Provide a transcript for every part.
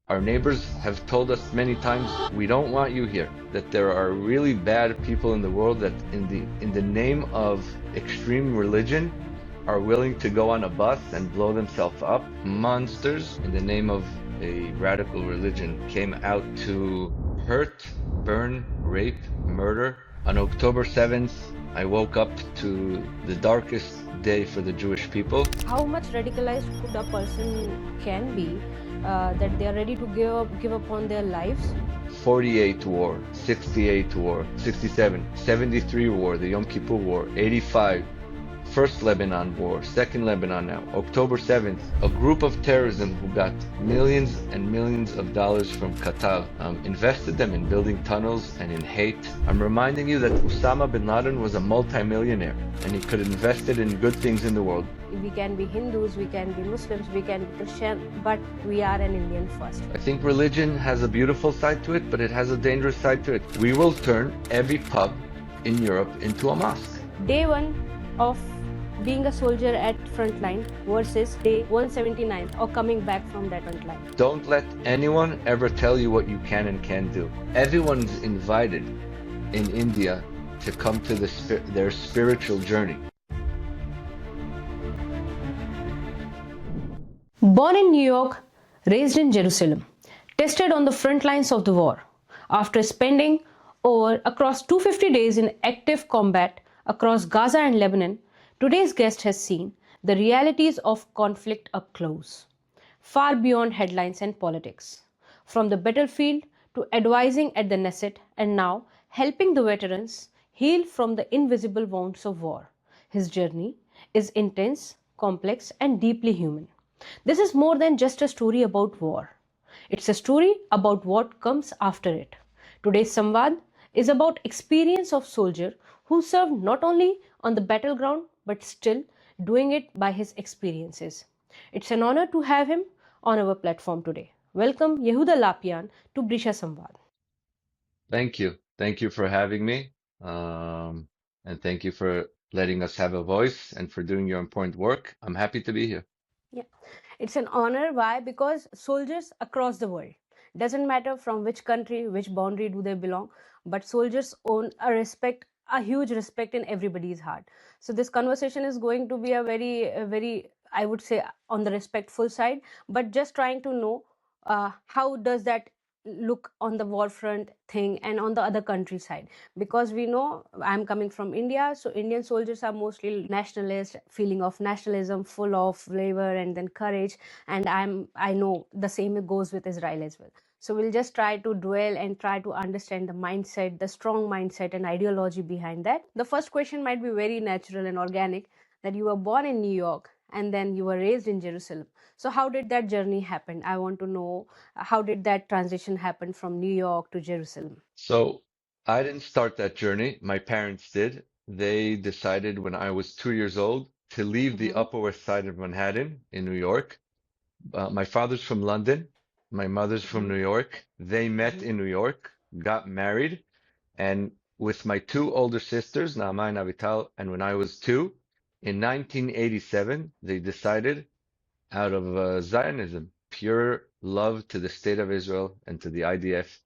Our neighbors have told us many times, we don't want you here, that there are really bad people in the world that in the name of extreme religion are willing to go on a bus and blow themselves up. Monsters in the name of a radical religion came out to hurt, burn, rape, murder. On October 7th, I woke up to the darkest day for the Jewish people. How much radicalized could a person can be that they are ready to give up on their lives? 48 war, 68 war, 67, 73 war, the Yom Kippur War, 85, First Lebanon War, Second Lebanon now, October 7th, a group of terrorism who got millions and millions of dollars from Qatar, invested them in building tunnels and in hate. I'm reminding you that Osama bin Laden was a multimillionaire and he could invest it in good things in the world. We can be Hindus, we can be Muslims, we can be Christian, but we are an Indian first. I think religion has a beautiful side to it, but it has a dangerous side to it. We will turn every pub in Europe into a mosque. Day 1 of being a soldier at frontline versus day 179 or coming back from that frontline. Don't let anyone ever tell you what you can and can't do. Everyone's invited in India to come to their spiritual journey. Born in New York, raised in Jerusalem, tested on the front lines of the war. After spending across 250 days in active combat across Gaza and Lebanon, today's guest has seen the realities of conflict up close, far beyond headlines and politics. From the battlefield to advising at the Knesset and now helping the veterans heal from the invisible wounds of war. His journey is intense, complex, and deeply human. This is more than just a story about war. It's a story about what comes after it. Today's Samvaad is about experience of soldier who served not only on the battleground but still doing it by his experiences. It's an honor to have him on our platform today. Welcome Yehuda Lapian to Brisha Samvaad. Thank you. Thank you for having me. And thank you for letting us have a voice and for doing your important work. I'm happy to be here. Yeah, it's an honor. Why? Because soldiers across the world, doesn't matter from which country, which boundary do they belong, but soldiers own a huge respect in everybody's heart. So this conversation is going to be a very, I would say, on the respectful side, but just trying to know how does that look on the war front thing and on the other country side, because we know I'm coming from India, so Indian soldiers are mostly nationalist, feeling of nationalism, full of flavor and then courage, and I know the same goes with Israel as well. So we'll just try to dwell and try to understand the mindset, the strong mindset and ideology behind that. The first question might be very natural and organic, that you were born in New York and then you were raised in Jerusalem. So how did that journey happen? I want to know, how did that transition happen from New York to Jerusalem? So I didn't start that journey. My parents did. They decided when I was 2 years old to leave the Upper West Side of Manhattan in New York. My father's from London. My mother's from New York. They met in New York, got married, and with my two older sisters, Naama and Avital, and when I was 2, in 1987, they decided, out of Zionism, pure love to the state of Israel and to the IDF,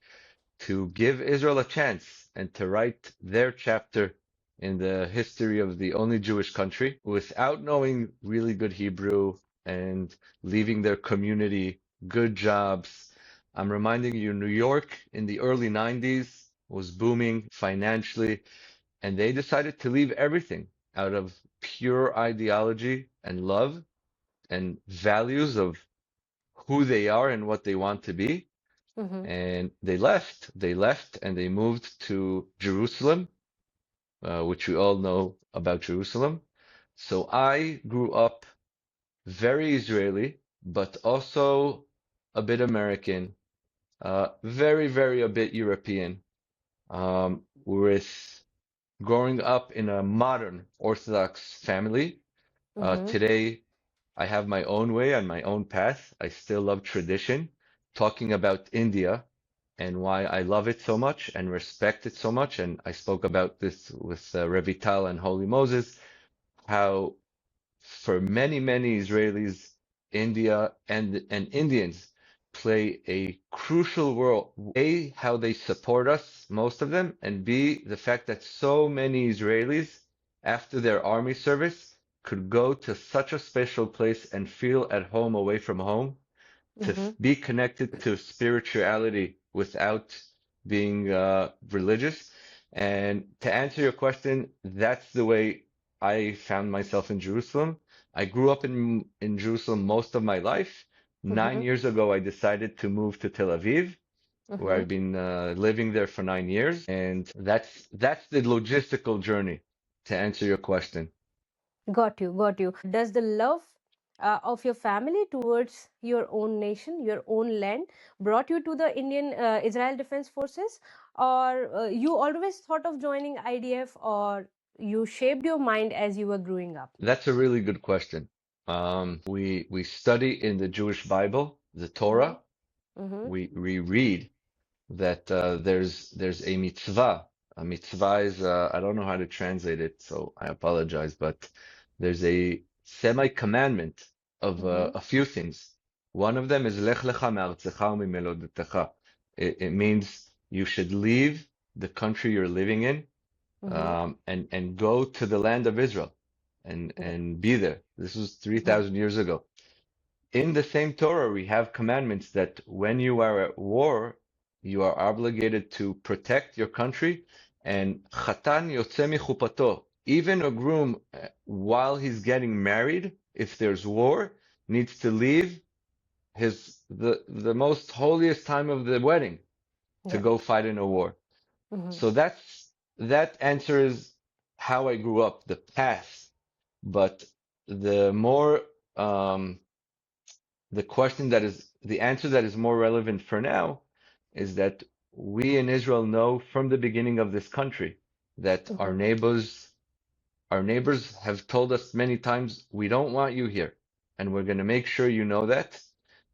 to give Israel a chance and to write their chapter in the history of the only Jewish country without knowing really good Hebrew and leaving their community, good jobs. I'm reminding you, New York in the early 90s was booming financially, and they decided to leave everything out of pure ideology and love and values of who they are and what they want to be. And they left. They left and they moved to Jerusalem, which we all know about Jerusalem. So I grew up very Israeli, but also a bit American, very a bit European, with growing up in a modern Orthodox family. Today, I have my own way and my own path. I still love tradition. Talking about India and why I love it so much and respect it so much. And I spoke about this with Revital and Holy Moses, how for many Israelis, India and Indians play a crucial role. A, how they support us, most of them, and B, the fact that so many Israelis, after their army service, could go to such a special place and feel at home away from home, to Mm-hmm. be connected to spirituality without being religious. And to answer your question, that's the way I found myself in Jerusalem. I grew up in Jerusalem most of my life. 9 years ago, I decided to move to Tel Aviv, where Mm-hmm. I've been living there for 9 years, and that's the logistical journey. To answer your question, Got you, got you. Does the love of your family towards your own nation, your own land, brought you to the Indian Israel Defense Forces, or you always thought of joining IDF, or you shaped your mind as you were growing up? that's a really good question. We study in the Jewish Bible, the Mm-hmm. Torah. Mm-hmm. We read that there's a mitzvah. A mitzvah is I don't know how to translate it, so I apologize, but there's a semi-commandment of Mm-hmm. a few things. One of them is lech lecha me'artzecha u'mimelodetecha. It means you should leave the country you're living in, Mm-hmm. and go to the land of Israel Yeah. and be there. This was Mm-hmm. 3,000 years ago. In the same Torah, we have commandments that when you are at war, you are obligated to protect your country. And chatan yotze michupato, even a groom, while he's getting married, if there's war, needs to leave the most holiest time of the wedding to Yeah. go fight in a war. Mm-hmm. So that answers how I grew up, the path. But the more the question that is the answer that is more relevant for now is that we in Israel know from the beginning of this country that Mm-hmm. our neighbors have told us many times, we don't want you here, and we're going to make sure you know that.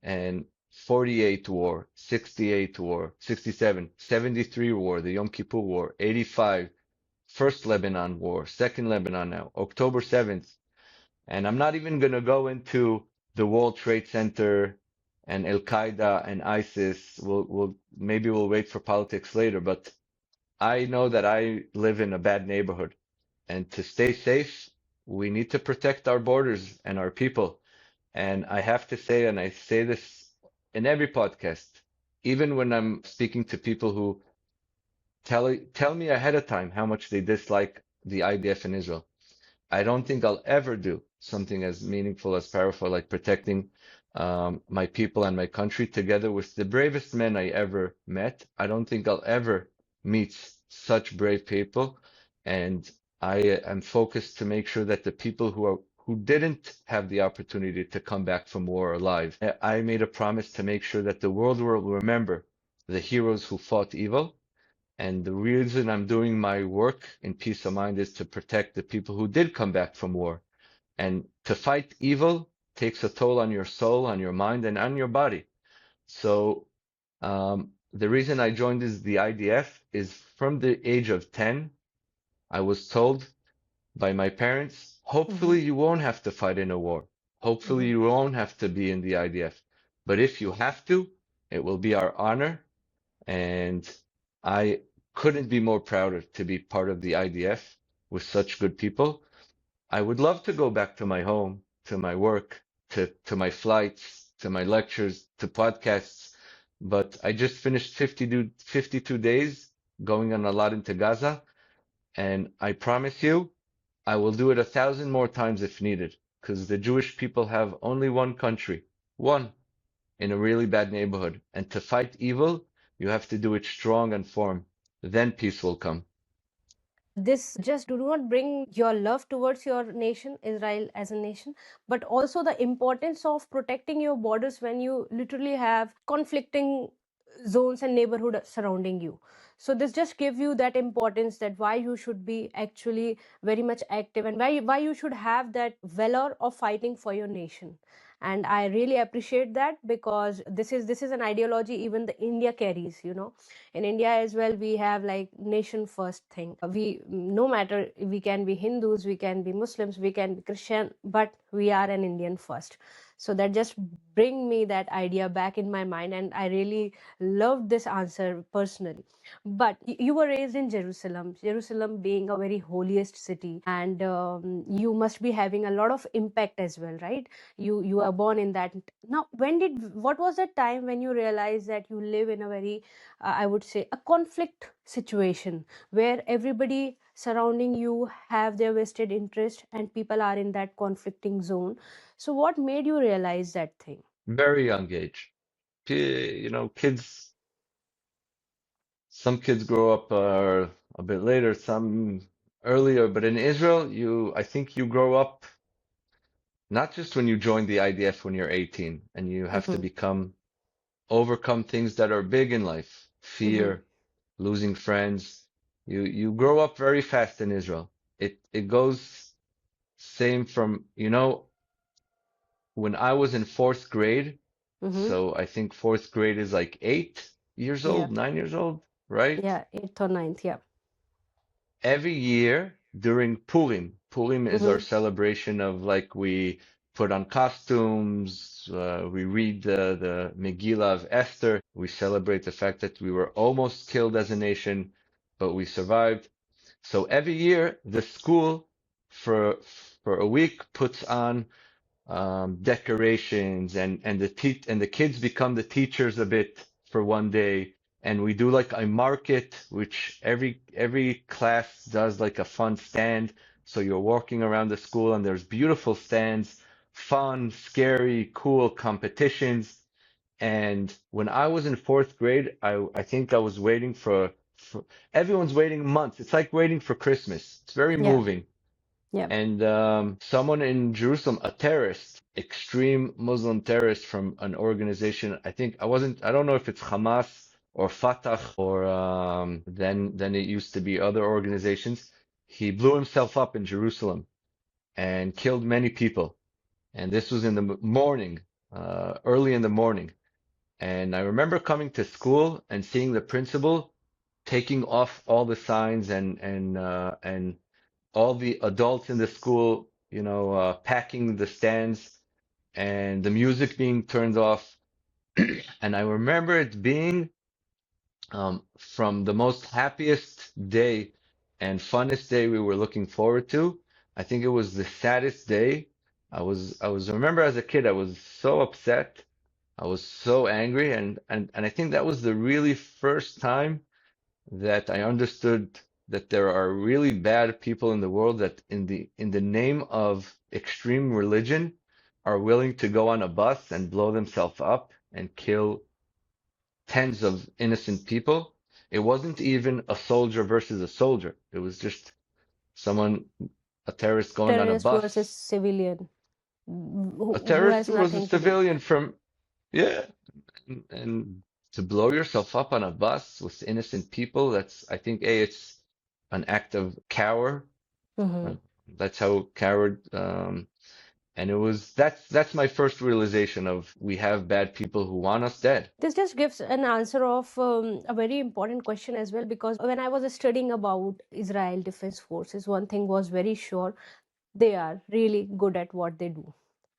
And 48 war, 68 war, 67, 73 war, the Yom Kippur war, 85, first Lebanon war, second Lebanon now, October 7th. And I'm not even going to go into the World Trade Center and Al Qaeda and ISIS. Maybe we'll wait for politics later, but I know that I live in a bad neighborhood. And to stay safe, we need to protect our borders and our people. And I have to say, and I say this in every podcast, even when I'm speaking to people who tell me ahead of time how much they dislike the IDF in Israel. I don't think I'll ever do something as meaningful, as powerful, like protecting my people and my country together with the bravest men I ever met. I don't think I'll ever meet such brave people. And I am focused to make sure that the people who didn't have the opportunity to come back from war alive, I made a promise to make sure that the world will remember the heroes who fought evil, and the reason I'm doing my work in peace of mind is to protect the people who did come back from war. And to fight evil takes a toll on your soul, on your mind, and on your body. So the reason I joined the IDF is from the age of 10, I was told by my parents, Mm-hmm. hopefully you won't have to fight in a war. Hopefully Mm-hmm. you won't have to be in the IDF. But if you have to, it will be our honor, and I couldn't be more prouder to be part of the IDF with such good people. I would love to go back to my home, to my work, to my flights, to my lectures, to podcasts, but I just finished 52 days going on a lot into Gaza, and I promise you, I will do it 1,000 more times if needed, because the Jewish people have only one country, one, in a really bad neighborhood. And to fight evil, you have to do it strong and firm. Then peace will come. This just do not bring your love towards your nation, Israel as a nation, but also the importance of protecting your borders when you literally have conflicting zones and neighborhood surrounding you. So this just gives you that importance, that why you should be actually very much active, and why you should have that valor of fighting for your nation. And I really appreciate that, because this is an ideology even the India carries, you know. In India as well, we have like nation first thing. We, no matter, we can be Hindus, we can be Muslims, we can be Christian, but we are an Indian first. So that just bring me that idea back in my mind, and I really loved this answer personally. But you were raised in Jerusalem, Jerusalem being a very holiest city, and you must be having a lot of impact as well, right? You are born in that. Now, what was the time when you realized that you live in a very, I would say, a conflict situation where everybody surrounding you have their vested interest and people are in that conflicting zone? So what made you realize that thing? Very young age. You know, kids, some kids grow up a bit later, some earlier, but in Israel, I think you grow up not just when you join the IDF when you're 18 and you have to Mm-hmm. overcome things that are big in life, Mm-hmm. fear, losing friends. You grow up very fast in Israel. It goes same from, when I was in fourth grade, Mm-hmm. so I think fourth grade is like 8 years Yeah. old, 9 years old, right? Yeah. Eighth or ninth. Yeah. Every year during Purim is our Mm-hmm. celebration of like we put on costumes, we read the Megillah of Esther, we celebrate the fact that we were almost killed as a nation, but we survived. So every year the school for for a week puts on decorations and the kids become the teachers a bit for one day. And we do like a market, which every class does like a fun stand. So you're walking around the school and there's beautiful stands, fun, scary, cool competitions. And when I was in fourth grade, I think I was waiting for everyone's waiting months. It's like waiting for Christmas. It's very Yeah. moving. Yeah. And someone in Jerusalem, a terrorist, extreme Muslim terrorist from an organization, I don't know if it's Hamas or Fatah or then it used to be other organizations. He blew himself up in Jerusalem and killed many people. And this was in the morning, early in the morning. And I remember coming to school and seeing the principal taking off all the signs and all the adults in the school, packing the stands and the music being turned off. And I remember it being from the most happiest day and funnest day we were looking forward to. I think it was the saddest day. Remember as a kid, I was so upset. I was so angry. And I think that was the really first time that I understood that there are really bad people in the world that in the name of extreme religion are willing to go on a bus and blow themselves up and kill tens of innocent people. It wasn't even a soldier versus a soldier. It was just someone, a terrorist going on a Terrorist versus bus. civilian A who terrorist has was a nothing to do. civilian from, yeah, and to blow yourself up on a bus with innocent people, I think, it's an act of coward. Mm-hmm. Uh, That's how coward, and that's my first realization of we have bad people who want us dead. This just gives an answer of a very important question as well, because when I was studying about Israel Defense Forces, one thing was very sure: they are really good at what they do.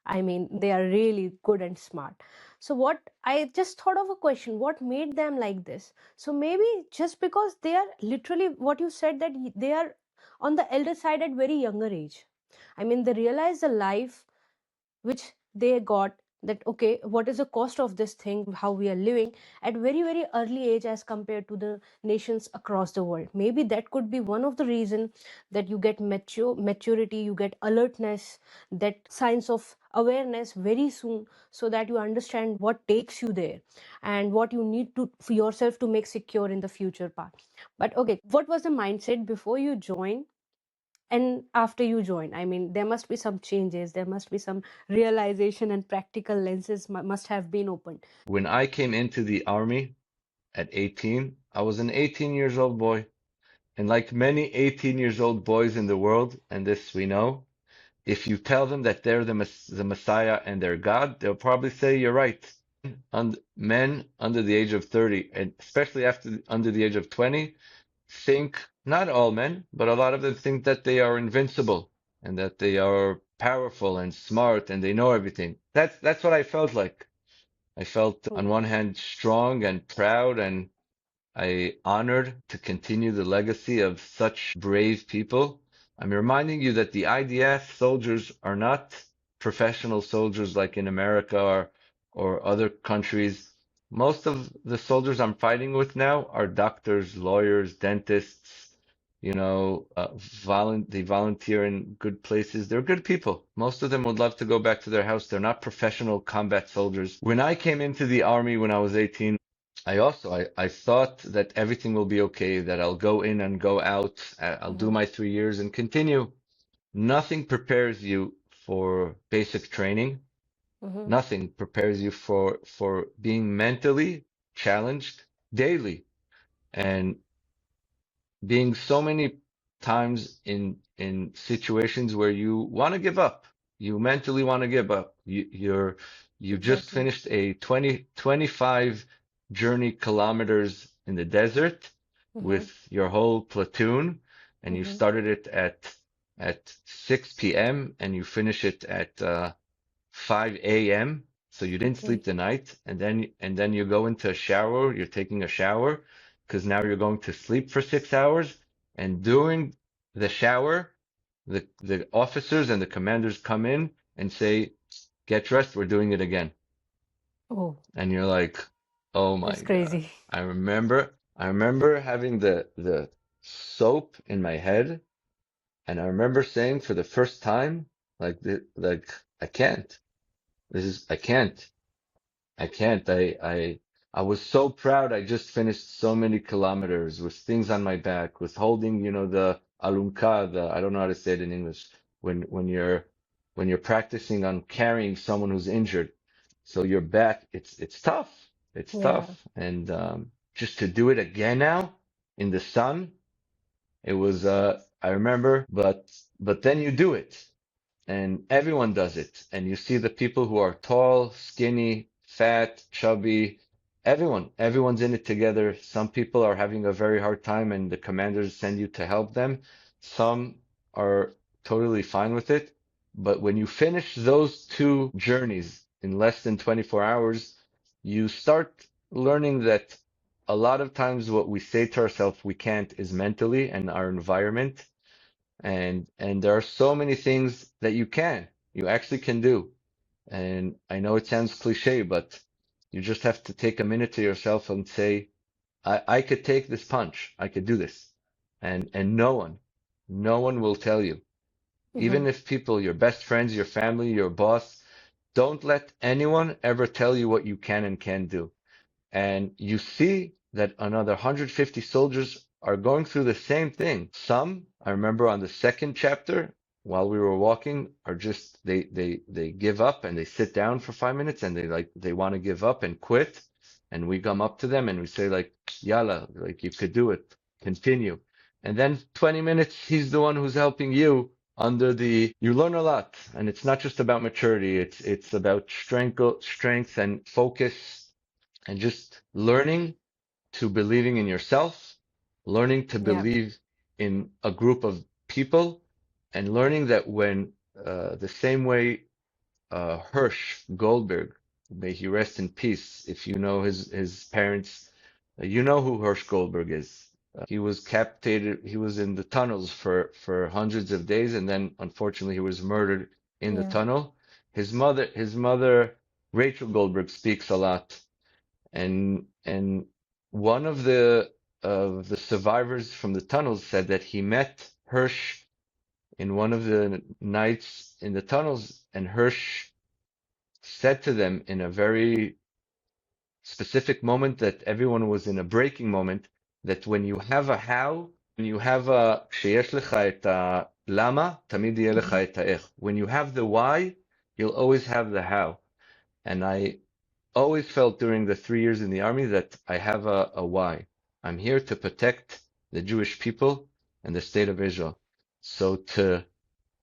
I mean, they are really good and smart. So, what I just thought of a question: what made them like this? So, maybe just because they are literally what you said, that they are on the elder side at very younger age. I mean, they realize the life which they got, that okay, what is the cost of this thing, how we are living at very very early age as compared to the nations across the world. Maybe that could be one of the reason that you get maturity, you get alertness, that signs of awareness very soon, so that you understand what takes you there and what you need to for yourself to make secure in the future path. But okay, what was the mindset before you joined and after you join? I mean, there must be some changes, there must be some realization, and practical lenses must have been opened. When I came into the army at 18, I was an 18 years old boy. And like many 18 years old boys in the world, and this we know, if you tell them that they're the Messiah and they're God, they'll probably say you're right. Men under the age of 30, and especially under the age of 20, think, not all men, but a lot of them think that they are invincible and that they are powerful and smart and they know everything. That's what I felt like. I felt on Mm. one hand strong and proud and I honored to continue the legacy of such brave people. I'm reminding you that the IDF soldiers are not professional soldiers like in America or other countries. Most of the soldiers I'm fighting with now are doctors, lawyers, dentists, they volunteer in good places. They're good people. Most of them would love to go back to their house. They're not professional combat soldiers. When I came into the army when I was 18, I thought that everything will be okay, that I'll go in and go out, I'll do Mhm. my 3 years and continue. Nothing prepares you for basic training. Mhm. Nothing prepares you for being mentally challenged daily. And being so many times in situations where you want to give up. You mentally want to give up. You just Exactly. finished a 25 journey kilometers in the desert Mhm. with your whole platoon, and you Mhm. started it at 6 p.m. and you finish it at 5 a.m. So you didn't sleep Okay. the night, and then you go into a shower. You're taking a shower because now you're going to sleep for 6 hours. And during the shower, the officers and the commanders come in and say, "Get dressed. We're doing it again." Oh, And you're like, "Oh my that's God." crazy. I remember having the soap in my head, and I remember saying for the first time, like I can't. I can't. I can't. I was so proud. I just finished so many kilometers with things on my back, with holding, the alunka, I don't know how to say it in English, when you're practicing on carrying someone who's injured. So your back, it's tough. It's Yeah. tough. And just to do it again now in the sun, it was I remember, but then you do it and everyone does it. And you see the people who are tall, skinny, fat, chubby, everyone's in it together. Some people are having a very hard time and the commanders send you to help them. Some are totally fine with it. But when you finish those two journeys in less than 24 hours, you start learning that a lot of times what we say to ourselves we can't is mentally and our environment and there are so many things that you actually can do. And I know it sounds cliche, but you just have to take a minute to yourself and say, I could take this punch. I could do this. And no one will tell you. Even Mhm. if people, your best friends, your family, your boss, don't let anyone ever tell you what you can and can't do. And you see that another 150 soldiers are going through the same thing. Some, I remember on the second chapter, while we were walking, are just they give up and they sit down for 5 minutes and they want to give up and quit. And we come up to them and we say like, Yalla, like you could do it. Continue. And then 20 minutes, he's the one who's helping you you learn a lot. And it's not just about maturity. It's about strength and focus and just learning to believing in yourself, learning to Yeah. believe in a group of people, and learning that when the same way Hirsch Goldberg, may he rest in peace, if you know his parents, you know who Hirsch Goldberg is. He was captated. He was in the tunnels for hundreds of days, and then unfortunately he was murdered in the Yeah. tunnel. His mother, Rachel Goldberg, speaks a lot and one of the survivors from the tunnels said that he met Hirsch in one of the nights in the tunnels, and Hirsch said to them in a very specific moment that everyone was in a breaking moment, that when you have a how, when you have a כשיש לך את הלמה, תמיד יהיה לך Mhm. את האיך. When you have the why, you'll always have the how. And I always felt during the 3 years in the army that I have a why. I'm here to protect the Jewish people and the state of Israel.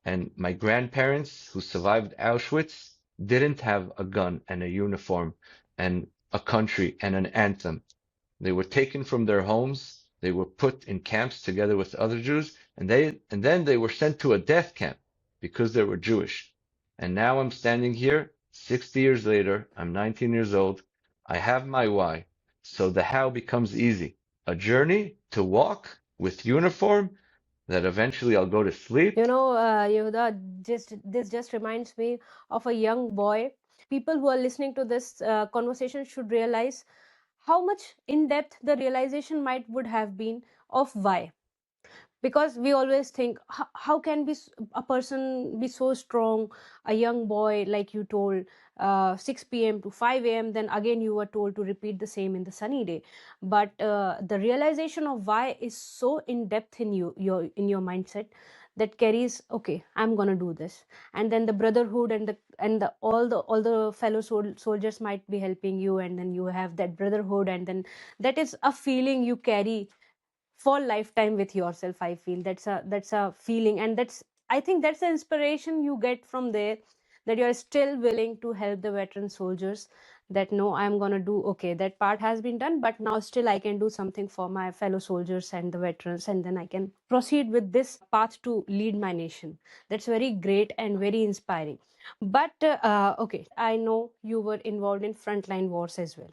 And my grandparents who survived Auschwitz didn't have a gun and a uniform and a country and an anthem. They were taken from their homes. They were put in camps together with other Jews, and then they were sent to a death camp because they were Jewish. And now I'm standing here 60 years later. I'm 19 years old. I have my why. So the how becomes easy. A journey to walk with uniform that eventually I'll go to sleep. Yehuda, this just reminds me of a young boy. People who are listening to this conversation should realize how much in depth the realization might would have been of why. Because we always think, how can a person be so strong? A young boy, like you told, 6 p.m. to 5 a.m., then again you were told to repeat the same in the sunny day. But the realization of why is so in depth in your mindset, that carries, okay, I'm gonna do this. And then the brotherhood and all the fellow soldiers might be helping you, and then you have that brotherhood, and then that is a feeling you carry for lifetime with yourself. I feel that's a feeling, and I think that's the inspiration you get from there, that you're still willing to help the veteran soldiers, that no, I'm going to do, okay, that part has been done, but now still I can do something for my fellow soldiers and the veterans, and then I can proceed with this path to lead my nation. That's very great and very inspiring. But okay, I know you were involved in frontline wars as well.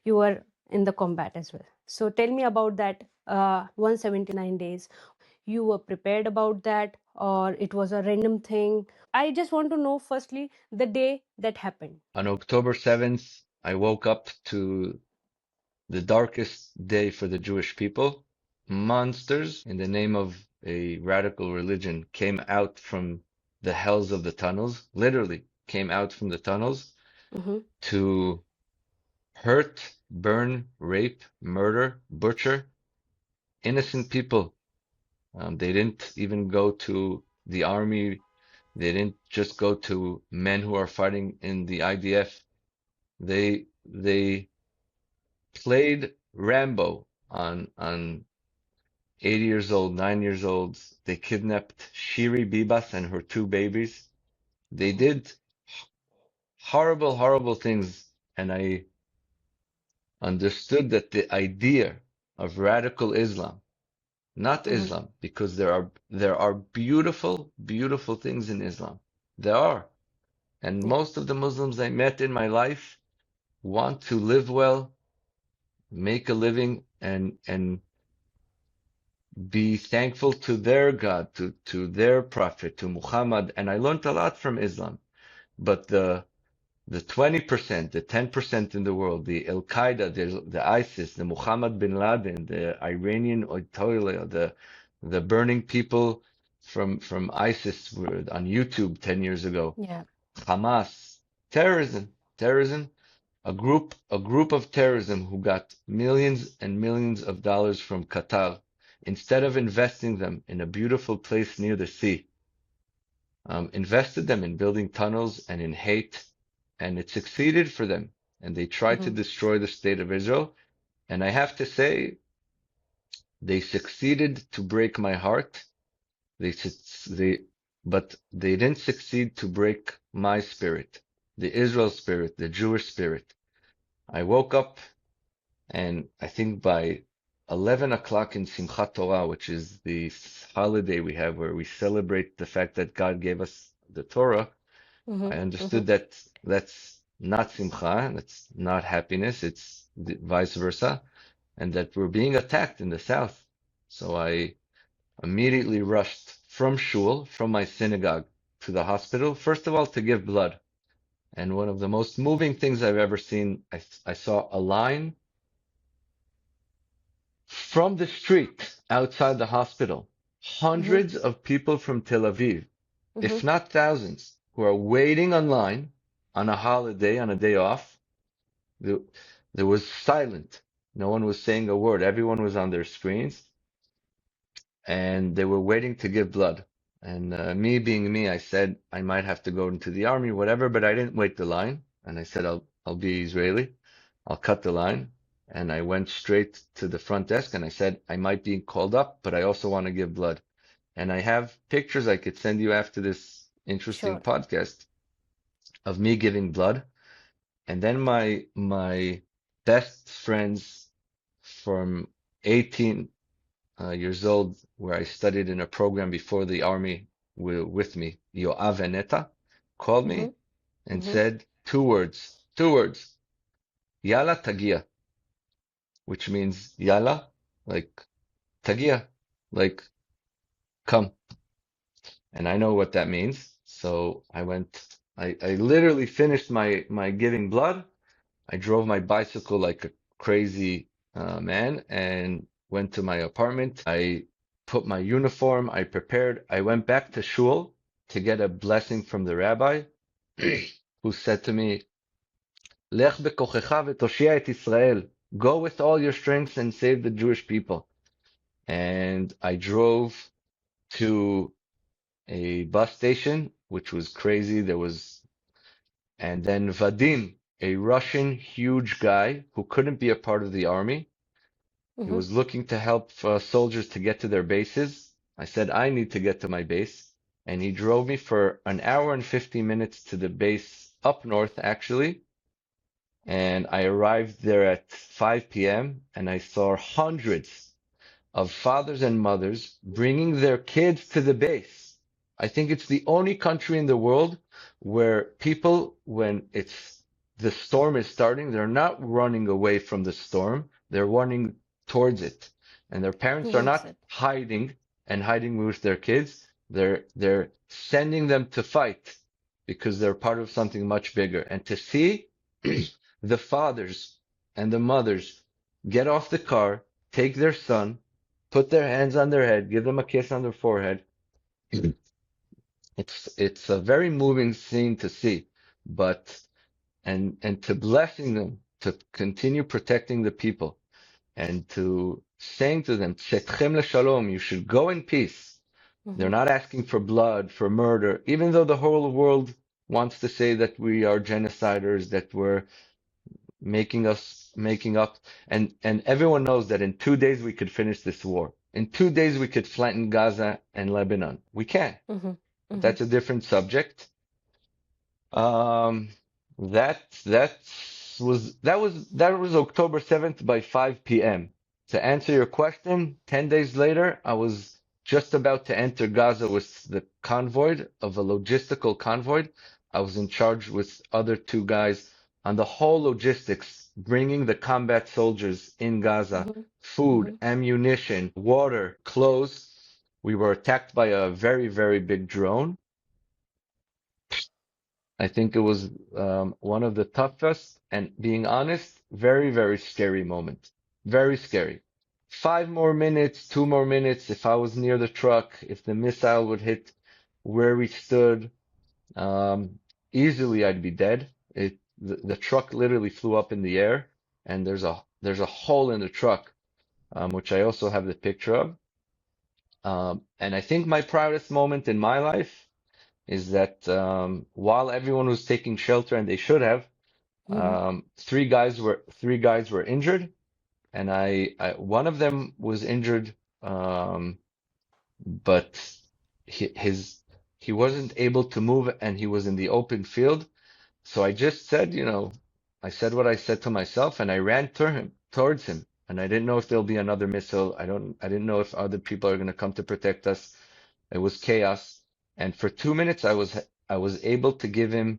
You were in the combat as well. So tell me about that 179 days. You were prepared about that, or it was a random thing? I just want to know, firstly, the day that happened. On October 7th, I woke up to the darkest day for the Jewish people. Monsters, in the name of a radical religion, came out from the hells of the tunnels, literally came out from the tunnels Mm-hmm. to hurt, burn, rape, murder, butcher innocent people. They didn't even go to the army. They didn't just go to men who are fighting in the IDF. They played Rambo on 80 years old, 9 years old. They kidnapped Shiri Bibas and her two babies. They did horrible, horrible things. And I understood that the idea of radical Islam, not Mm-hmm. Islam, because there are beautiful, beautiful things in Islam. There are. And Yeah. most of the Muslims I met in my life want to live well, make a living, and be thankful to their God, to their Prophet, to Muhammad. And I learned a lot from Islam. But the 20%, the 10% in the world, the Al Qaeda, the ISIS, the Muhammad bin Laden, the Iranian Ayatollah, the burning people from ISIS on YouTube 10 years ago, Yeah. Hamas, terrorism, a group of terrorism who got millions and millions of dollars from Qatar instead of investing them in a beautiful place near the sea, invested them in building tunnels and in hate, and it succeeded for them. And they tried to Mm-hmm. destroy the state of Israel. And I have to say, they succeeded to break my heart. They, but they didn't succeed to break my spirit, the Israel spirit, the Jewish spirit. I woke up, and I think by 11 o'clock in Simchat Torah, which is the holiday we have where we celebrate the fact that God gave us the Torah, I Mm-hmm. Mm-hmm. understood that that's not simcha, that's not happiness, it's the vice versa, and that we're being attacked in the south. So I immediately rushed from shul, from my synagogue, to the hospital, first of all, to give blood. And one of the most moving things I've ever seen, I saw a line from the street outside the hospital. Mm-hmm. Hundreds of people from Tel Aviv, Mm-hmm. if not thousands, who are waiting online on a holiday, on a day off. There, there was silent. No one was saying a word. Everyone was on their screens, and they were waiting to give blood. And me being me, I said I might have to go into the army, whatever, but I didn't wait the line. And I said I'll be Israeli. I'll cut the line. And I went straight to the front desk and I said I might be called up, but I also want to give blood. And I have pictures I could send you after this interesting Sure. podcast of me giving blood. And then my best friends from 18 years old, where I studied in a program before the army, were with me. Yoav and Neta, called Mm-hmm. me and Mm-hmm. said two words, Yalla Tagia, which means Yalla, like Tagia, like come. And I know what that means. So I literally finished my giving blood. I drove my bicycle like a crazy man and went to my apartment. I put my uniform, I prepared. I went back to shul to get a blessing from the rabbi who said to me, Lech bekochecha v'toshia et Israel. Go with all your strength and save the Jewish people. And I drove to a bus station, which was crazy. And then Vadim, a Russian huge guy who couldn't be a part of the army. He Mm-hmm. was looking to help soldiers to get to their bases. I said, I need to get to my base. And he drove me for an hour and 15 minutes to the base up north, actually. And I arrived there at 5 p.m. and I saw hundreds of fathers and mothers bringing their kids to the base. I think it's the only country in the world where people, when the storm is starting, they're not running away from the storm. They're running towards it. And their parents are Towards not it. hiding with their kids. They're sending them to fight because they're part of something much bigger. And to see the fathers and the mothers get off the car, take their son, put their hands on their head, give them a kiss on their forehead. It's a very moving scene to see, but and to blessing them to continue protecting the people and to saying to them, "Tzetchem leshalom," you should go in peace. They're Mm-hmm. not asking for blood, for murder, even though the whole world wants to say that we are genociders, that we're making up, and everyone knows that in 2 days we could finish this war. In 2 days we could flatten Gaza and Lebanon. We can, Mm-hmm. but Mm-hmm. that's a different subject. Um, that was October 7th by 5 p.m. To answer your question, 10 days later, I was just about to enter Gaza with the convoy of a logistical convoy. I was in charge with other two guys on the whole logistics, bringing the combat soldiers in Gaza, Mm-hmm. food, Mm-hmm. ammunition, water, clothes. We were attacked by a very, very big drone. I think it was one of the toughest and, being honest, very, very scary moment. Very scary. 5 more minutes, 2 more minutes, if I was near the truck, if the missile would hit where we stood, um, easily I'd be dead. The truck literally flew up in the air, and there's a hole in the truck, which I also have the picture of. And I think my proudest moment in my life is that while everyone was taking shelter, and they should have, Mm-hmm. three guys were injured, and one of them was injured, but he, his he wasn't able to move, and he was in the open field. So I just said, I said what I said to myself, and I ran towards him, and I didn't know if there'll be another missile. I didn't know if other people are going to come to protect us. It was chaos. And for 2 minutes, I was able to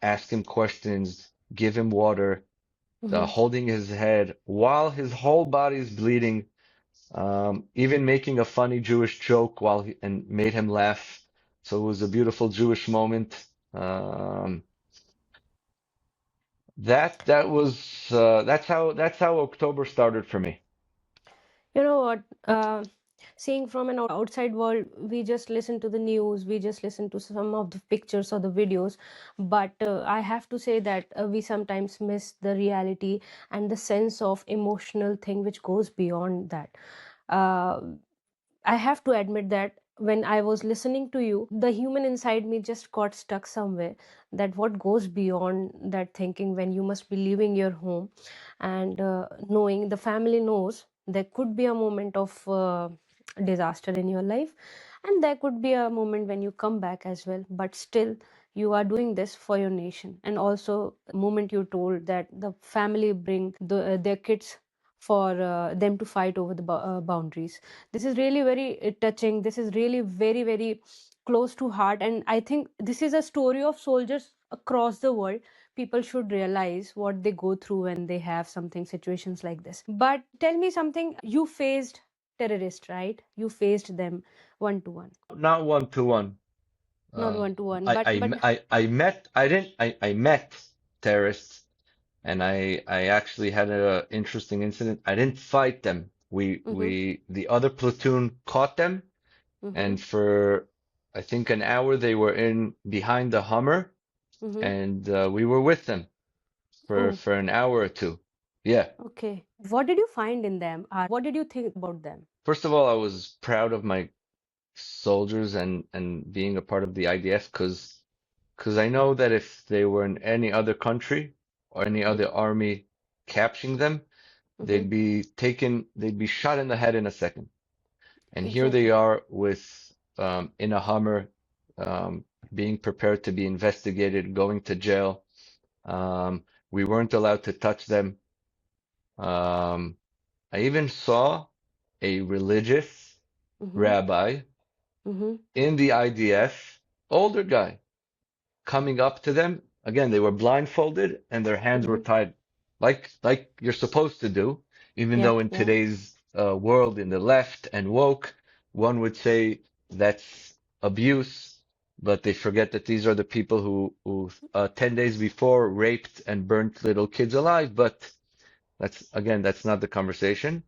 ask him questions, give him water, Mm-hmm. holding his head while his whole body is bleeding, even making a funny Jewish joke and made him laugh. So it was a beautiful Jewish moment. Um, that's how October started for me. You know what? Seeing from an outside world, we just listen to the news, we just listen to some of the pictures or the videos. But I have to say that we sometimes miss the reality and the sense of emotional thing which goes beyond that. Uh, I have to admit that when I was listening to you, the human inside me just got stuck somewhere. That what goes beyond that thinking when you must be leaving your home and knowing the family knows there could be a moment of disaster in your life, and there could be a moment when you come back as well, but still you are doing this for your nation. And also the moment you told that the family bring their kids for them to fight over the boundaries, this is really very touching. This is really very very close to heart, and I think this is a story of soldiers across the world. People should realize what they go through when they have something situations like this. But tell me something, you faced terrorists, right? You faced them one to one. Not one to one. Not Uh, one to one, I, but I met, I didn't, I met terrorists, and I actually had a interesting incident. I didn't fight them. mm-hmm, The other platoon caught them, mm-hmm, and for, I think, an hour they were in behind the Hummer, mm-hmm. and we were with them Oh, for an hour or two. Yeah. okay. What did you find in them? What did you think about them? First of all, I was proud of my soldiers and being a part of the IDF, because I know that if they were in any other country or any other army capturing them, Mm-hmm. they'd be shot in the head in a second. And here they Exactly. are with in a Hummer, um, being prepared to be investigated, going to jail. We weren't allowed to touch them. Um, I even saw a religious Mm-hmm. rabbi Mm-hmm. in the IDF, older guy, coming up to them. Again, they were blindfolded and their hands were Mm-hmm. tied, like you're supposed to do. Even Yeah, though in yeah. today's world, in the left and woke, one would say that's abuse, but they forget that these are the people who 10 days before raped and burnt little kids alive. But that's not the conversation.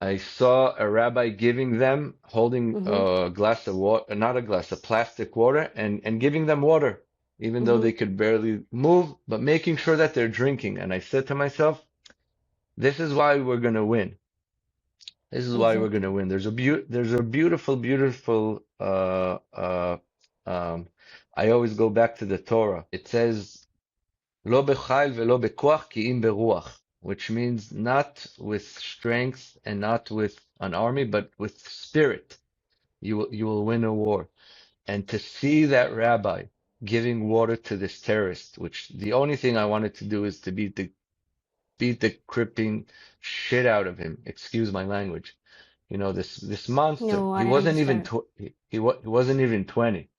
I saw a rabbi giving them, holding Mm-hmm. a glass of water, not a glass, a plastic water, and giving them water, even though Mm-hmm. they could barely move, but making sure that they're drinking. And I said to myself, this is why we're going to win. This is why we're going to Exactly. win. There's a beautiful, beautiful, I always go back to the Torah. It says, "Lo b'chayil velo b'koach ki im beruach," which means not with strength and not with an army, but with spirit. You will win a war. And to see that rabbi giving water to this terrorist, which the only thing I wanted to do is to beat the cripping shit out of him. Excuse my language. You know, this monster. No, He I wasn't even understand. tw he wasn't even 20.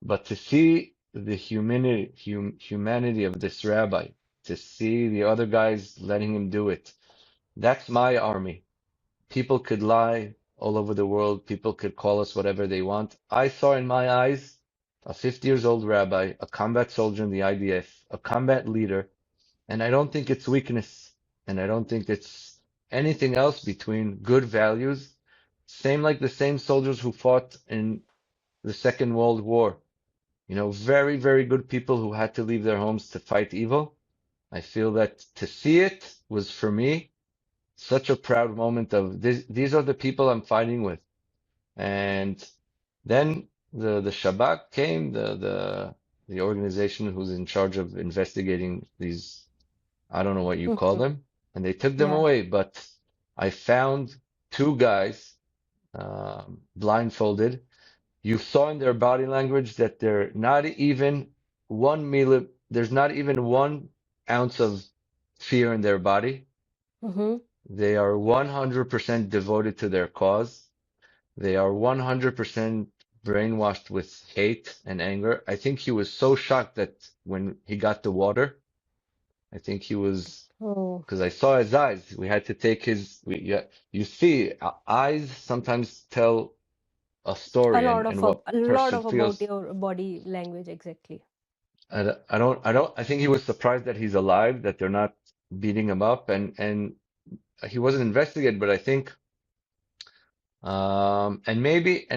But to see the humanity of this rabbi, to see the other guys letting him do it, that's my army. People could lie all over the world. People could call us whatever they want. I saw in my eyes a 50 years old rabbi, a combat soldier in the IDF, a combat leader, and I don't think it's weakness, and I don't think it's anything else between good values. Same like the same soldiers who fought in the Second World War. You know, very, very good people who had to leave their homes to fight evil. I feel that to see it was for me such a proud moment of this. These are the people I'm fighting with. And then the Shabak came, the organization who's in charge of investigating these, I don't know what you call Mm-hmm. them, and they took them Yeah. away. But I found two guys, blindfolded. You saw in their body language that they're not even there's not even 1 ounce of fear in their body. Mm-hmm. They are 100% devoted to their cause. They are 100% brainwashed with hate and anger. I think he was so shocked that when he got the water, I think he was, Oh, because I saw his eyes. We had to take yeah, you see, eyes sometimes tell a story and what a lot person of about feels. your body language, exactly. I think he was surprised that he's alive, that they're not beating him up, and he wasn't investigated, but I think,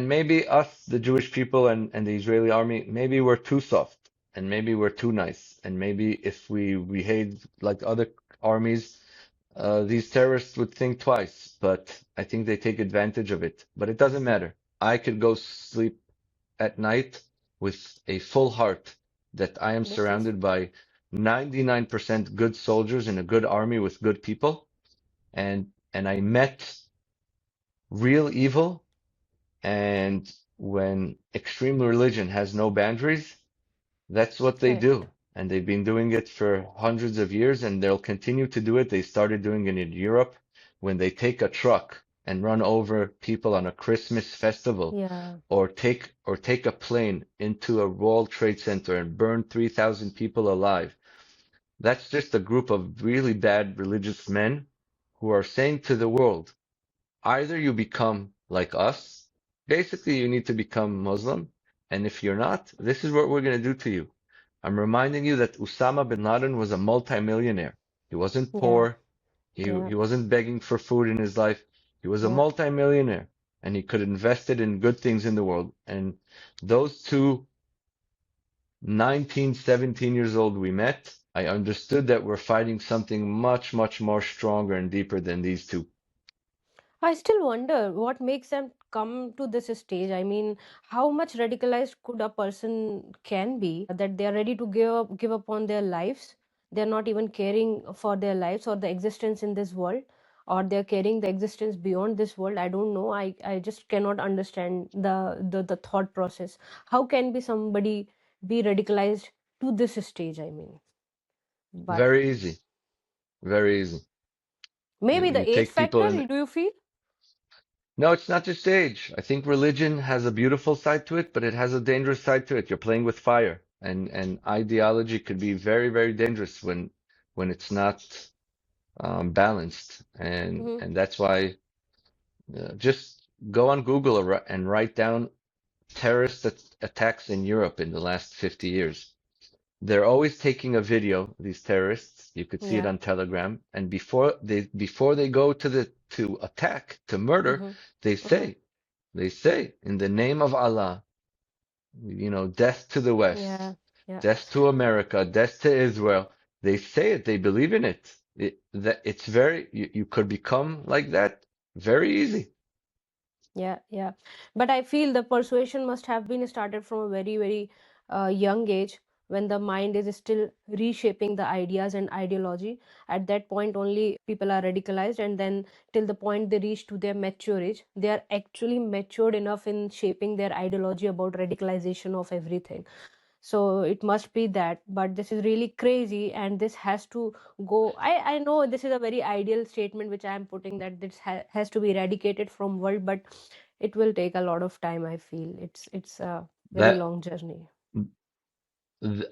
and maybe us, the Jewish people and the Israeli army, maybe we're too soft, and maybe we're too nice, and maybe if we behaved like other armies, these terrorists would think twice, but I think they take advantage of it. But it doesn't matter. I could go sleep at night with a full heart that I am This is surrounded by 99% good soldiers in a good army with good people. And I met real evil. And when extreme religion has no boundaries, that's what they correct. do. And they've been doing it for hundreds of years and they'll continue to do it. They started doing it in Europe when they take a truck. and run over people on a Christmas festival, Yeah. or take a plane into a World Trade Center and burn 3,000 people alive. That's just a group of really bad religious men who are saying to the world, either you become like us, basically you need to become Muslim, and if you're not, this is what we're going to do to you. I'm reminding you that Osama bin Laden was a multimillionaire. He wasn't Yeah. poor. He Yeah. he wasn't begging for food in his life. He was a Yeah. multimillionaire, and he could invest it in good things in the world. And those two 19, 17 years old we met, I understood that we're fighting something much, much more stronger and deeper than these two. I still wonder what makes them come to this stage. I mean, how much radicalized could a person can be that they are ready to give up on their lives. They're not even caring for their lives or the existence in this world, or they're caring the existence beyond this world. I don't know. I just cannot understand the thought process. How can be somebody be radicalized to this stage? I mean, but Very easy, very easy. You maybe you the age take people factor. in. Do you feel? No, it's not just age. I think religion has a beautiful side to it, but it has a dangerous side to it. You're playing with fire, and ideology could be very, very dangerous when it's not balanced, and Mm-hmm. and that's why just go on Google and write down terrorist attacks in Europe in the last 50 years. They're always taking a video, these terrorists. You could see it Yeah. on Telegram. And before they go to attack, to murder, Mm-hmm. they Mm-hmm. say, they say, in the name of Allah, death to the West, Yeah. Yeah. death to America, death to Israel. They say it, they believe in it. It's you could become like that very easy. Yeah, yeah. But I feel the persuasion must have been started from a very, very young age when the mind is still reshaping the ideas and ideology. At that point, only people are radicalized, and then till the point they reach to their mature age, they are actually matured enough in shaping their ideology about radicalization of everything. So it must be that, but this is really crazy, and this has to go. I know this is a very ideal statement which I am putting, that this has to be eradicated from world, but it will take a lot of time. I feel it's a very That long journey.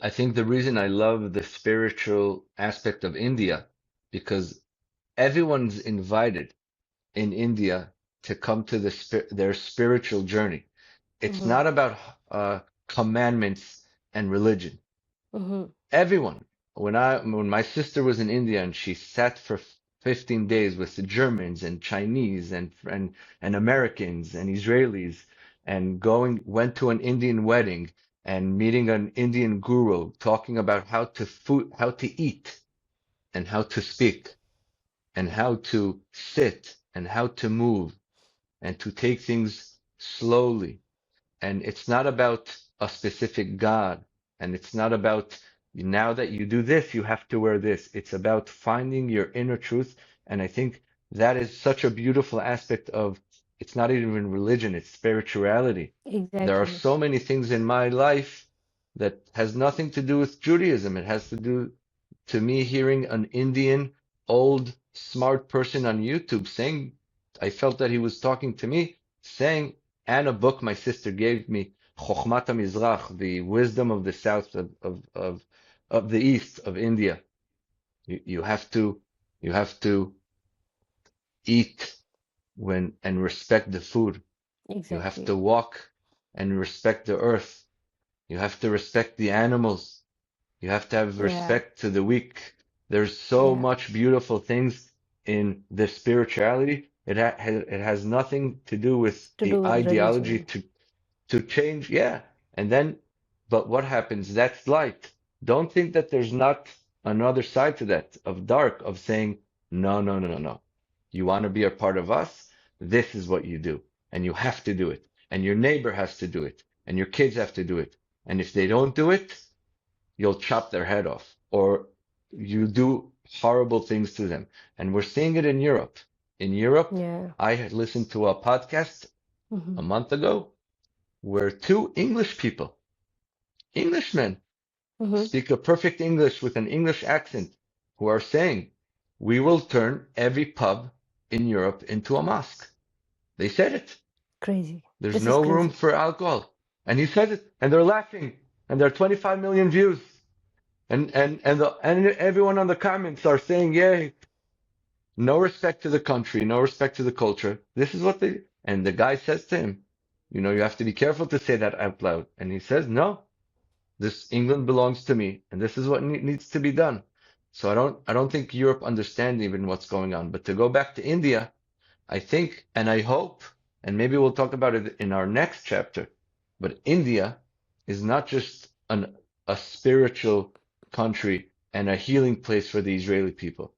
I think the reason I love the spiritual aspect of India, because everyone's invited in India to come to their spiritual journey. It's Mm-hmm. not about commandments and religion. Mm-hmm. Everyone. When my sister was in India and she sat for 15 days with the Germans and Chinese and Americans and Israelis, and went to an Indian wedding and meeting an Indian guru talking about how to eat and how to speak and how to sit and how to move and to take things slowly. And it's not about a specific God. And it's not about now that you do this, you have to wear this. It's about finding your inner truth. And I think that is such a beautiful aspect of it's not even religion, it's spirituality. There are Exactly. so many things in my life that has nothing to do with Judaism. It has to do to me hearing an Indian old smart person on YouTube saying, I felt that he was talking to me, saying, and a book my sister gave me, Chokhmat Mizrach, the wisdom of the south of the east of India. You have to eat and respect the food. You have to Exactly. walk and respect the earth. You have to respect the animals. You have to have Yeah. respect to the weak. There's so Yeah. much beautiful things in the spirituality. It has nothing to do with To the do with ideology religion. to change. Yeah. And then, but what happens? That's light. Don't think that there's not another side to that of dark, of saying, no, no, no, no, no. You want to be a part of us? This is what you do. And you have to do it. And your neighbor has to do it. And your kids have to do it. And if they don't do it, you'll chop their head off or you do horrible things to them. And we're seeing it in Europe. In Europe, Yeah. I had listened to a podcast Mm-hmm. a month ago where two English people, Englishmen, Mm-hmm. speak a perfect English with an English accent, who are saying, we will turn every pub in Europe into a mosque. They said it. Crazy. There's This is no room crazy. for alcohol. And he said it, and they're laughing, and there are 25 million views. And everyone on the comments are saying, yay, no respect to the country, no respect to the culture. This is what they, and the guy says to him, you have to be careful to say that out loud. And he says, no, this England belongs to me, and this is what needs to be done. So I don't think Europe understands even what's going on. But to go back to India, I think, and I hope, and maybe we'll talk about it in our next chapter, but India is not just a spiritual country and a healing place for the Israeli people.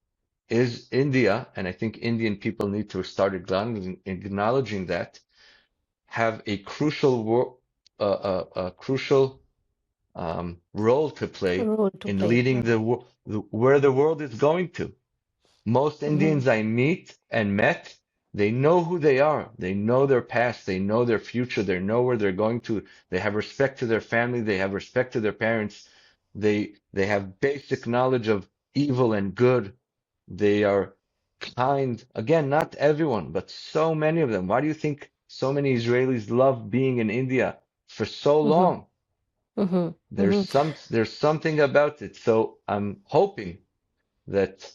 Is India, and I think Indian people need to start acknowledging that, have a crucial role to play Role to in play. leading Yeah. where the world is going to. Most Mm-hmm. Indians I meet and met, they know who they are. They know their past. They know their future. They know where they're going to. They have respect to their family. They have respect to their parents. They have basic knowledge of evil and good. They are kind. Again, not everyone, but so many of them. Why do you think so many Israelis love being in India for so Mm-hmm. long? Mm-hmm. There's Mm-hmm. some there's something about it. So I'm hoping that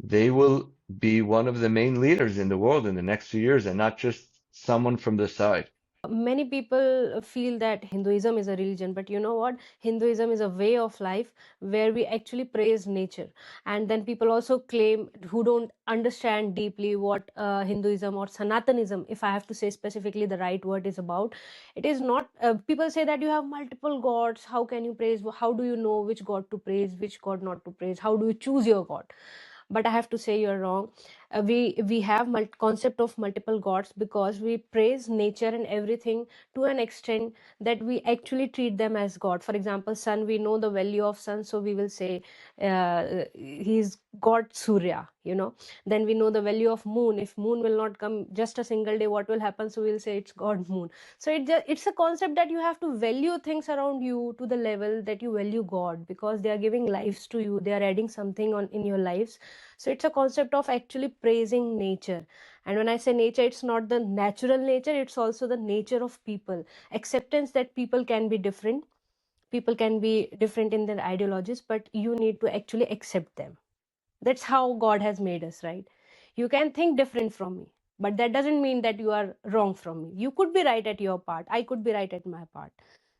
they will be one of the main leaders in the world in the next few years and not just someone from the side. Many people feel that Hinduism is a religion, but you know what? Hinduism is a way of life where we actually praise nature. And then people also claim, who don't understand deeply what Hinduism or Sanatanism, if I have to say specifically the right word, is about. It is not, people say that you have multiple gods. How can you praise? How do you know which god to praise, which god not to praise? How do you choose your god? But I have to say you're wrong. We have concept of multiple gods because we praise nature and everything to an extent that we actually treat them as god. For example, sun, we know the value of sun, so we will say he's god Surya, then we know the value of moon. If moon will not come just a single day, what will happen? So we'll say it's god moon. So it's a concept that you have to value things around you to the level that you value god, because they are giving lives to you, they are adding something on in your lives. So it's a concept of actually praising nature. And when I say nature, it's not the natural nature, it's also the nature of people. Acceptance that people can be different. People can be different in their ideologies, but you need to actually accept them. That's how God has made us, right? You can think different from me, but that doesn't mean that you are wrong from me. You could be right at your part, I could be right at my part.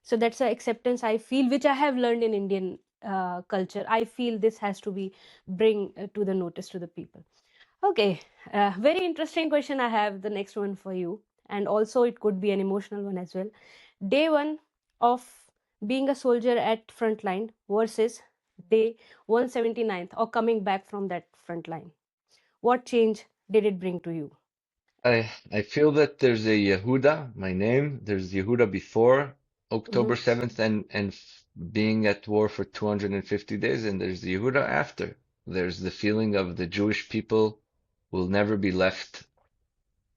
So that's the acceptance I feel, which I have learned in Indian culture. I feel this has to be bring to the notice to the people. Okay, very interesting question. I have the next one for you, and also it could be an emotional one as well. Day one of being a soldier at frontline versus day 179th or coming back from that front line. What change did it bring to you? I feel that there's a Yehuda, my name. There's Yehuda before Mm-hmm, October 7th and being at war for 250 days, and there's the Yehuda after. There's the feeling of the Jewish people will never be left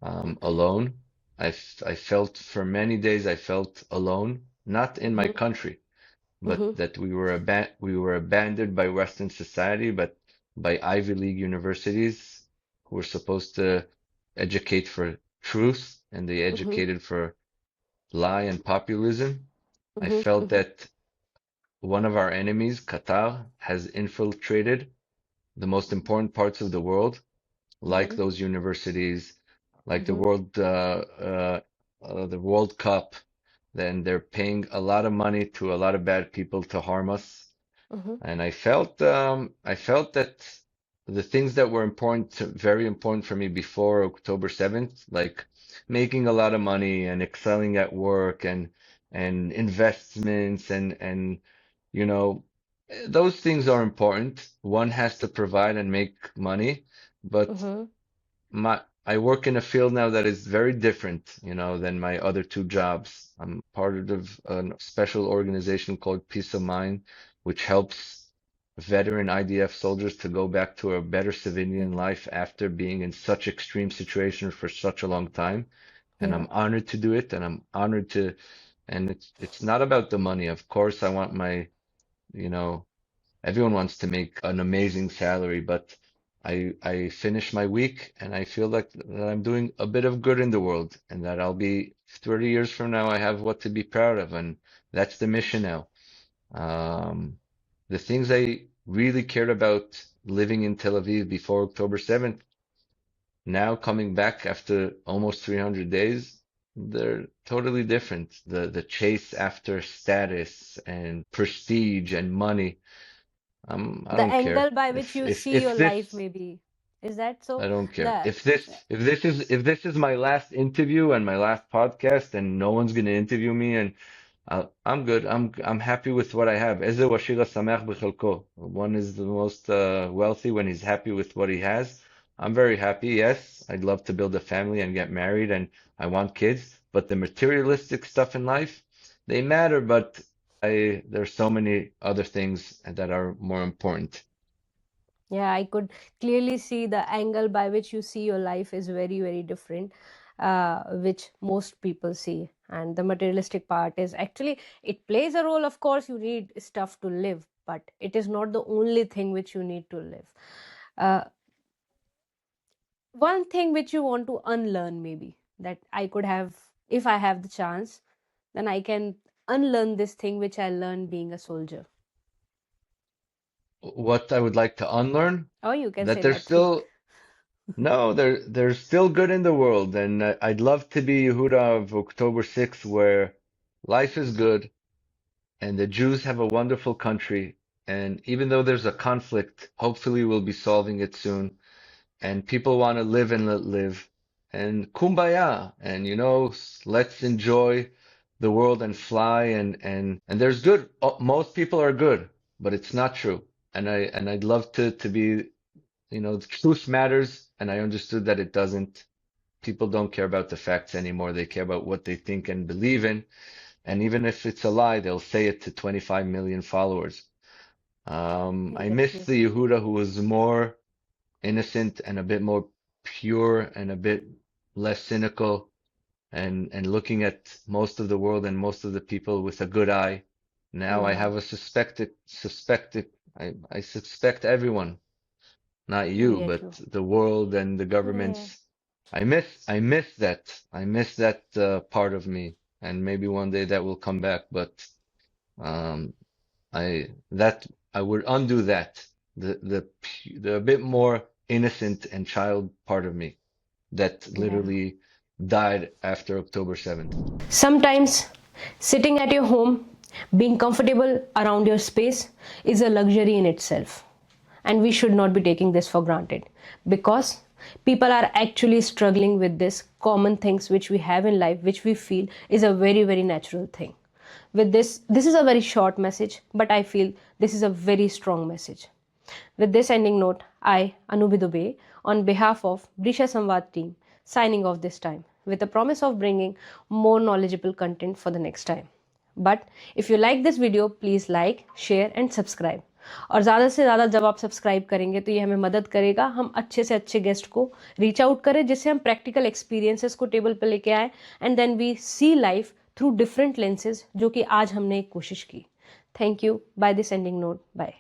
alone. I felt for many days I felt alone, not in my mm-hmm, country, but mm-hmm, that we were abandoned by Western society, but by Ivy League universities who were supposed to educate for truth, and they mm-hmm, educated for lie and populism. I mm-hmm, felt mm-hmm, that one of our enemies, Qatar, has infiltrated the most important parts of the world, like mm-hmm, those universities, like mm-hmm, the World Cup. Then they're paying a lot of money to a lot of bad people to harm us. mm-hmm, And I felt that the things that were very important for me before October 7th, like making a lot of money and excelling at work and investments and you know those things are important. One has to provide and make money, but mm-hmm, I work in a field now that is very different, than my other two jobs. I'm part of a special organization called Peace of Mind, which helps veteran IDF soldiers to go back to a better civilian life after being in such extreme situations for such a long time. And yeah. I'm honored to do it, and I'm honored to, and it's not about the money. Of course, I want you know, everyone wants to make an amazing salary, but I finish my week and I feel like that I'm doing a bit of good in the world and that I'll be 30 years from now, I have what to be proud of. And that's the mission now. Um, the things I really cared about living in Tel Aviv before October 7th, now coming back after almost 300 days, they're totally different. The chase after status and prestige and money. I The don't care angle by which if you if see if your life, this maybe. Is that so? I don't care. The If this is my last interview and my last podcast and no one's gonna interview me and I'm good. I'm happy with what I have. Eze washila sameach b'chelko. One is the most wealthy when he's happy with what he has. I'm very happy. Yes, I'd love to build a family and get married and I want kids, but the materialistic stuff in life, they matter, but there's so many other things that are more important. Yeah, I could clearly see the angle by which you see your life is very, very different, which most people see. And the materialistic part is actually, it plays a role. Of course, you need stuff to live, but it is not the only thing which you need to live. Uh, One thing which you want to unlearn, maybe, that I could have, if I have the chance, then I can unlearn this thing which I learned being a soldier. What I would like to unlearn, Or you can that say there's nothing. still no, there's still good in the world, and I'd love to be Yehuda of October 6th, where life is good and the Jews have a wonderful country, and even though there's a conflict, hopefully we'll be solving it soon, and people want to live and let live, and kumbaya, and let's enjoy the world and fly, and there's good. Most people are good, but it's not true, and I'd love to be. The truth matters, and I understood that it doesn't. People don't care about the facts anymore. They care about what they think and believe in. And even if it's a lie, they'll say it to 25 million followers. I I get miss you. the Yehuda who was more innocent and a bit more pure and a bit less cynical and looking at most of the world and most of the people with a good eye. Now I Yeah, have a suspected, I suspect everyone. Not I you, get but you. the world and the Yeah. governments. I miss that. I miss that part of me, and maybe one day that will come back. But um, I would undo that. The bit more innocent and child part of me that Yeah. literally died after October 7th. Sometimes sitting at your home, being comfortable around your space is a luxury in itself. And we should not be taking this for granted because people are actually struggling with this common things which we have in life, which we feel is a very, very natural thing. With this is a very short message, but I feel this is a very strong message. With this ending note, I, Anubhi Dubey, on behalf of Brisha Samvaad team, signing off this time with the promise of bringing more knowledgeable content for the next time. But if you like this video, please like, share and subscribe. और ज़्यादा से ज़्यादा जब आप subscribe करेंगे तो ये हमें मदद करेगा हम अच्छे से अच्छे गेस्ट को रीच आउट करें जिससे हम प्रैक्टिकल एक्सपीरियंसेस को टेबल पर लेके आए and then we see life through different lenses जो कि आज हमने एक कोशिश की. Thank you. By this ending note. Bye.